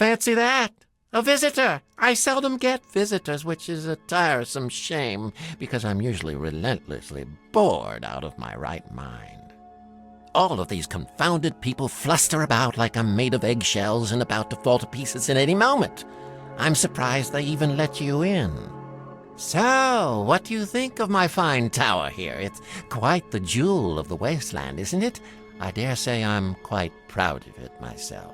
Fancy that! A visitor! I seldom get visitors, which is a tiresome shame, because I'm usually relentlessly bored out of my right mind. All of these confounded people fluster about like I'm made of eggshells and about to fall to pieces at any moment. I'm surprised they even let you in. So, what do you think of my fine tower here? It's quite the jewel of the wasteland, isn't it? I dare say I'm quite proud of it myself.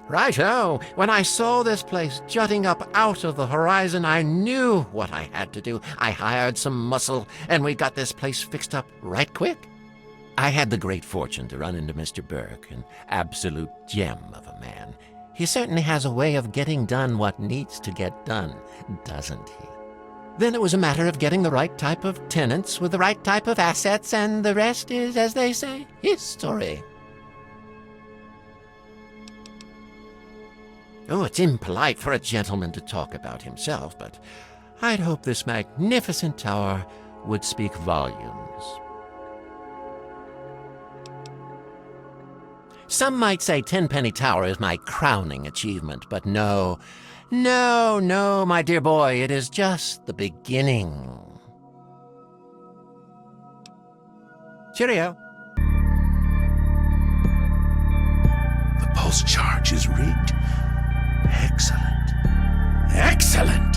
Righto! When I saw this place jutting up out of the horizon, I knew what I had to do. I hired some muscle, and we got this place fixed up right quick. I had the great fortune to run into Mr. Burke, an absolute gem of a man. He certainly has a way of getting done what needs to get done, doesn't he? Then it was a matter of getting the right type of tenants with the right type of assets, and the rest is, as they say, history. Oh, it's impolite for a gentleman to talk about himself, but I'd hope this magnificent tower would speak volumes. Some might say Tenpenny Tower is my crowning achievement, but no, my dear boy, it is just the beginning. Cheerio. The pulse charge is rigged. Excellent. Excellent!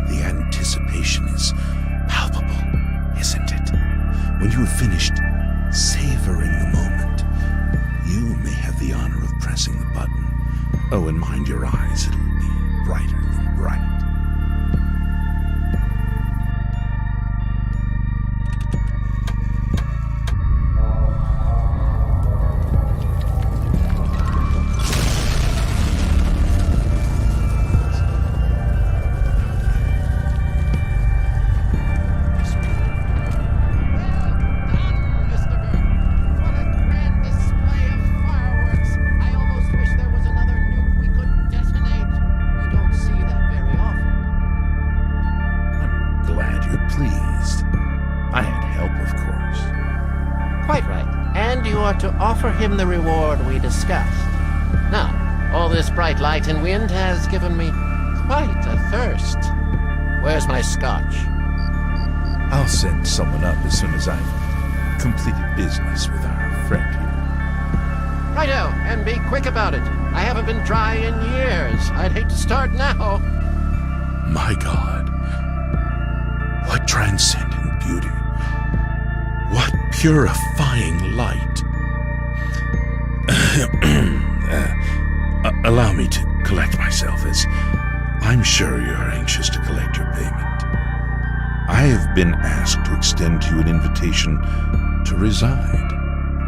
The anticipation is palpable, isn't it? When you have finished savoring the moment, you may have the honor of pressing the button. Oh, and mind your eyes, it'll be brighter than bright. To offer him the reward we discussed. Now, all this bright light and wind has given me quite a thirst. Where's my scotch? I'll send someone up as soon as I've completed business with our friend here. Righto, and be quick about it. I haven't been dry in years. I'd hate to start now. My God, what transcendent beauty. What purifying light. Allow me to collect myself, as I'm sure you're anxious to collect your payment. I have been asked to extend to you an invitation to reside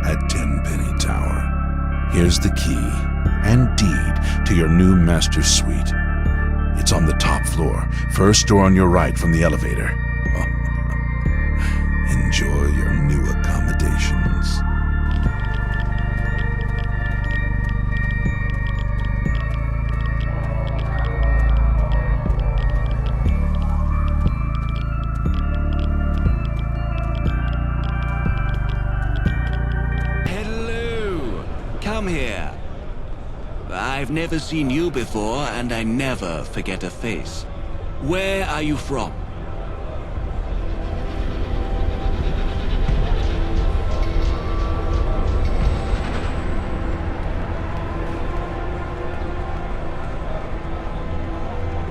at Tenpenny Tower. Here's the key and deed to your new master's suite. It's on the top floor, first door on your right from the elevator. Enjoy your new accommodations. Hello! Come here. I've never seen you before, and I never forget a face. Where are you from?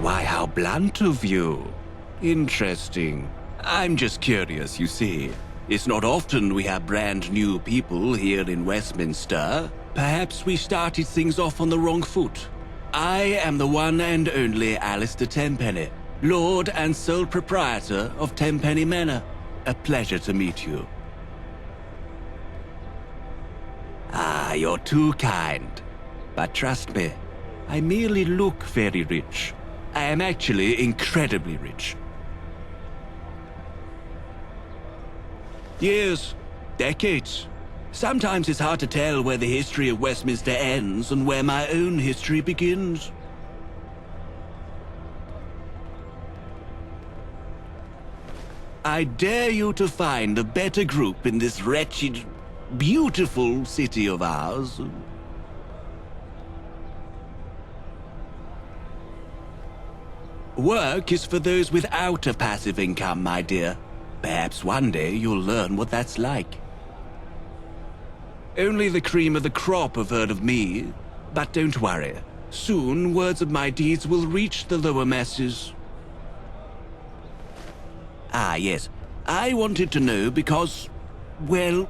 Why, how blunt of you. Interesting. I'm just curious, you see. It's not often we have brand new people here in Westminster. Perhaps we started things off on the wrong foot. I am the one and only Allistair Tenpenny, Lord and sole proprietor of Tenpenny Manor. A pleasure to meet you. Ah, you're too kind. But trust me, I merely look very rich. I am actually incredibly rich. Years, decades. Sometimes it's hard to tell where the history of Westminster ends and where my own history begins. I dare you to find a better group in this wretched, beautiful city of ours. Work is for those without a passive income, my dear. Perhaps one day you'll learn what that's like. Only the cream of the crop have heard of me, but don't worry. Soon, words of my deeds will reach the lower masses. Ah, yes. I wanted to know because, well,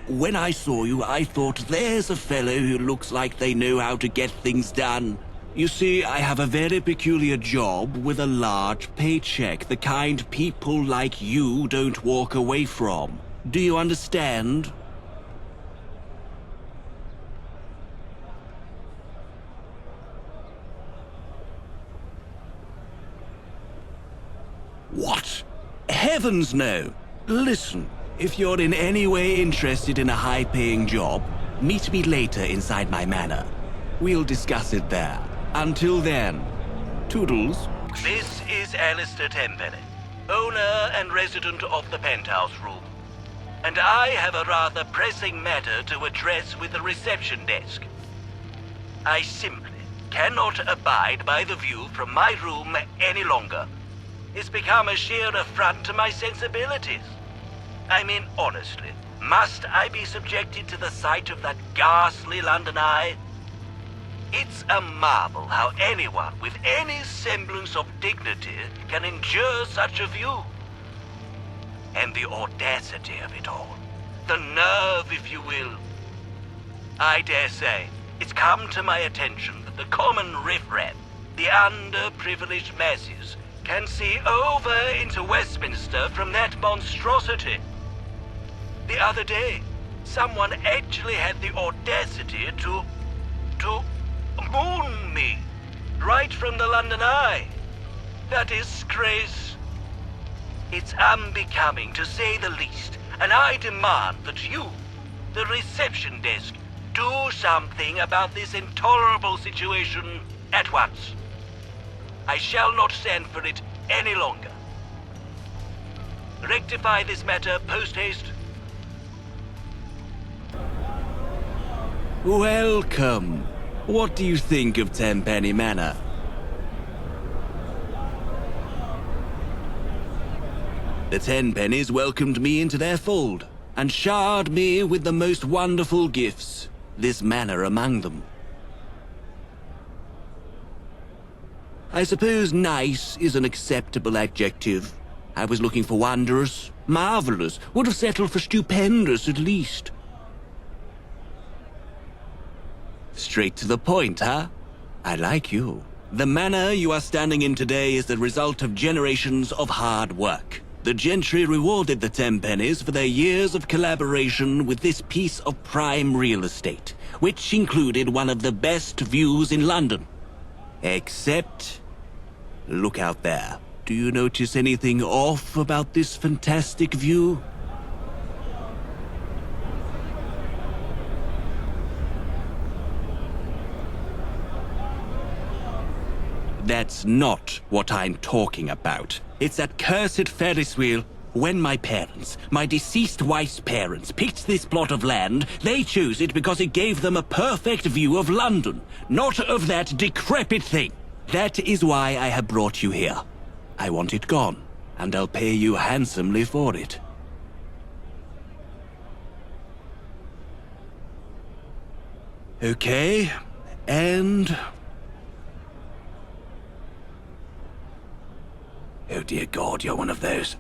when I saw you, I thought there's a fellow who looks like they know how to get things done. You see, I have a very peculiar job with a large paycheck, the kind people like you don't walk away from. Do you understand? What? Heavens no! Listen, if you're in any way interested in a high-paying job, meet me later inside my manor. We'll discuss it there. Until then, toodles. This is Allistair Tenpenny, owner and resident of the penthouse room. And I have a rather pressing matter to address with the reception desk. I simply cannot abide by the view from my room any longer. It's become a sheer affront to my sensibilities. I mean, honestly, must I be subjected to the sight of that ghastly London eye? It's a marvel how anyone with any semblance of dignity can endure such a view. And the audacity of it all. The nerve, if you will. I dare say, it's come to my attention that the common riffraff, the underprivileged masses, can see over into Westminster from that monstrosity. The other day, someone actually had the audacity to moon me, right from the London Eye. That disgrace. It's unbecoming, to say the least, and I demand that you, the reception desk, do something about this intolerable situation at once. I shall not stand for it any longer. Rectify this matter post-haste. Welcome. What do you think of Tenpenny Manor? The Tenpennies welcomed me into their fold, and showered me with the most wonderful gifts, this manor among them. I suppose nice is an acceptable adjective. I was looking for wondrous, marvelous, would have settled for stupendous at least. Straight to the point, huh? I like you. The manor you are standing in today is the result of generations of hard work. The gentry rewarded the Tenpennies for their years of collaboration with this piece of prime real estate, which included one of the best views in London. Except... look out there. Do you notice anything off about this fantastic view? That's not what I'm talking about. It's that cursed Ferris wheel. When my parents, my deceased wife's parents, picked this plot of land, they chose it because it gave them a perfect view of London, not of that decrepit thing. That is why I have brought you here. I want it gone, and I'll pay you handsomely for it. Okay, and... oh dear God, you're one of those.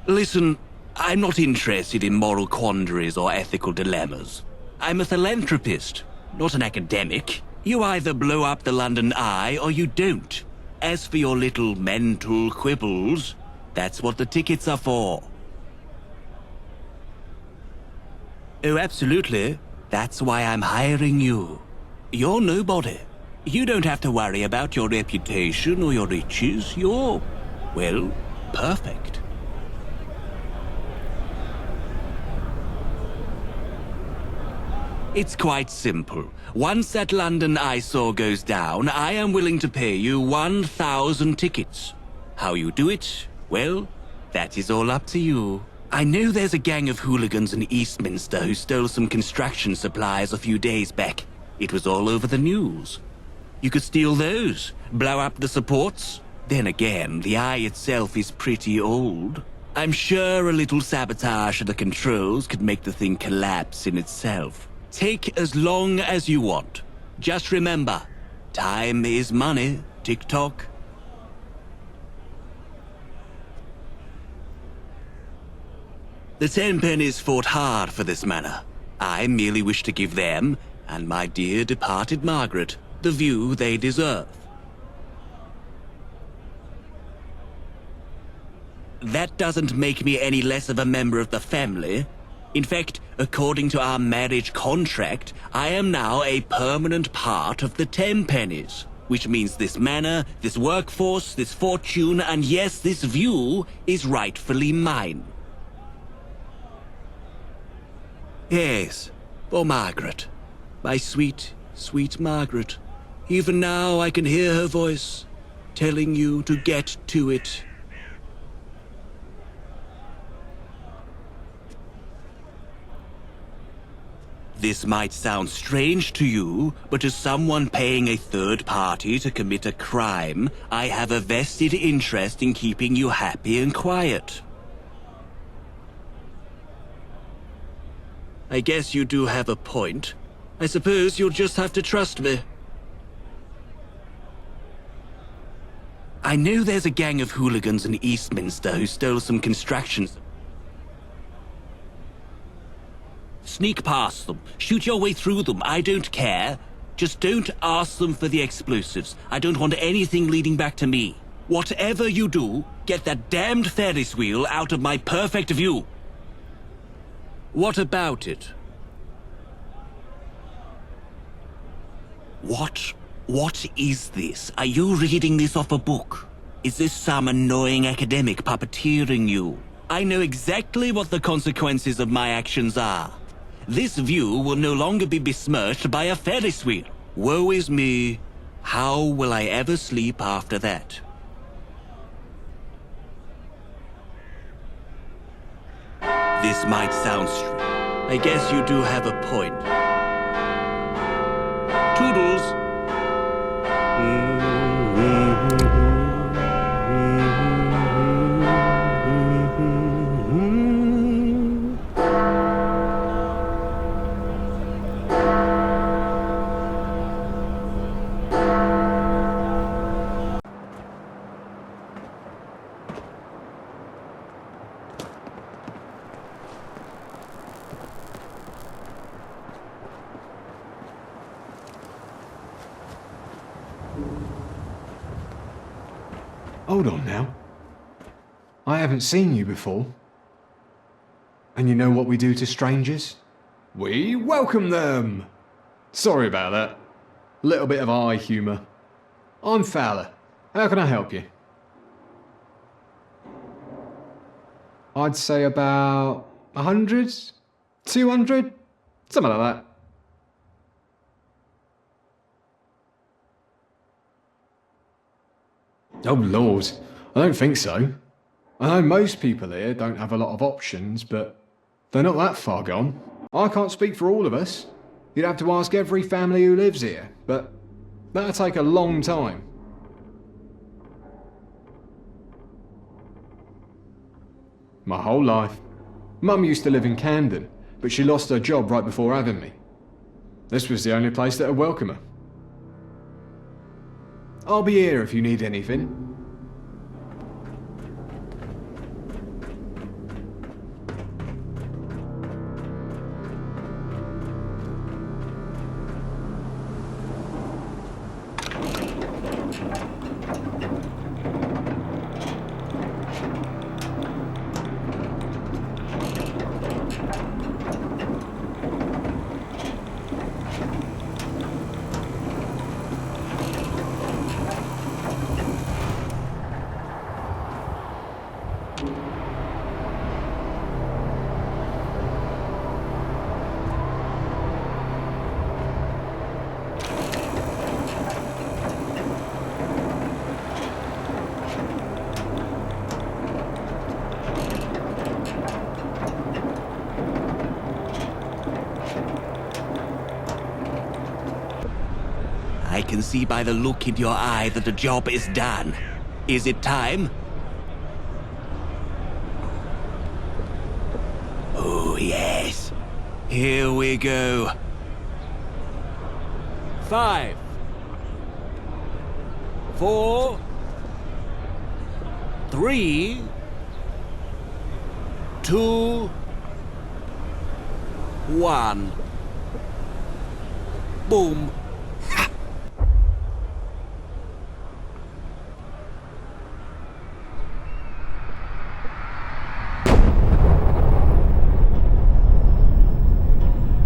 Listen, I'm not interested in moral quandaries or ethical dilemmas. I'm a philanthropist, not an academic. You either blow up the London Eye or you don't. As for your little mental quibbles, that's what the tickets are for. Oh, absolutely. That's why I'm hiring you. You're nobody. You don't have to worry about your reputation or your riches. You're, well, perfect. It's quite simple. Once that London eyesore goes down, I am willing to pay you 1,000 tickets. How you do it? Well, That is all up to you. I know there's a gang of hooligans in Eastminster who stole some construction supplies a few days back. It was all over the news. You could steal those, blow up the supports. Then again, the eye itself is pretty old. I'm sure a little sabotage of the controls could make the thing collapse in itself. Take as long as you want. Just remember, time is money, tick-tock. The Tenpennies fought hard for this manor. I merely wish to give them, and my dear departed Margaret, the view they deserve. That doesn't make me any less of a member of the family. In fact, according to our marriage contract, I am now a permanent part of the Tenpennies, which means this manor, this workforce, this fortune, and yes, this view is rightfully mine. Yes, for Margaret. My sweet, sweet Margaret. Even now I can hear her voice, telling you to get to it. This might sound strange to you, but as someone paying a third party to commit a crime, I have a vested interest in keeping you happy and quiet. I guess you do have a point. I suppose you'll just have to trust me. I know there's a gang of hooligans in Eastminster who stole some constructions. Sneak past them. Shoot your way through them. I don't care. Just don't ask them for the explosives. I don't want anything leading back to me. Whatever you do, get that damned Ferris wheel out of my perfect view. What about it? What is this? Are you reading this off a book? Is this some annoying academic puppeteering you? I know exactly what the consequences of my actions are. This view will no longer be besmirched by a Ferris wheel. Woe is me. How will I ever sleep after that? This might sound strange. I guess you do have a point. Toodles. Hold on now. I haven't seen you before. And you know what we do to strangers? We welcome them! Sorry about that. Little bit of eye humour. I'm Fowler. How can I help you? I'd say about 100? 200? Something like that. Oh Lord, I don't think so. I know most people here don't have a lot of options, but they're not that far gone. I can't speak for all of us. You'd have to ask every family who lives here, but that'd take a long time. My whole life. Mum used to live in Camden, but she lost her job right before having me. This was the only place that would welcome her. I'll be here if you need anything. can see by the look in your eye that the job is done. Is it time? Oh, yes. Here we go. 5, 4, 3, 2, 1. Boom.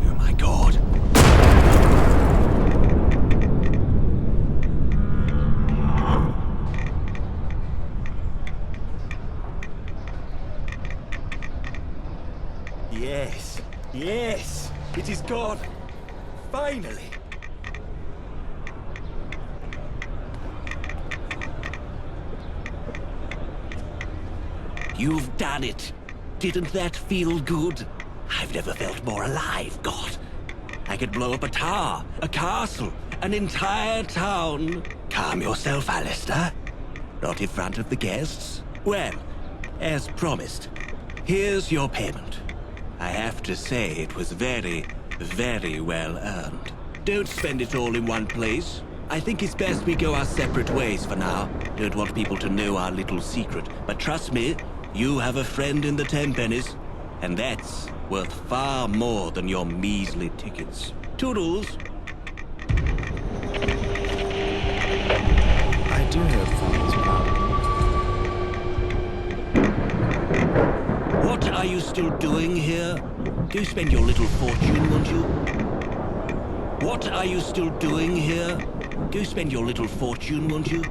Oh my God. Yes, yes, it is gone. Finally. You've done it. Didn't that feel good? I've never felt more alive, God. I could blow up a tower, a castle, an entire town. Calm yourself, Allistair. Not in front of the guests. Well, as promised, here's your payment. I have to say it was very, very well earned. Don't spend it all in one place. I think it's best we go our separate ways for now. Don't want people to know our little secret. But trust me, you have a friend in the Tenpennies, and that's worth far more than your measly tickets. Toodles! I do have thoughts about What are you still doing here? Do spend your little fortune, won't you? What are you still doing here? Go spend your little fortune, won't you?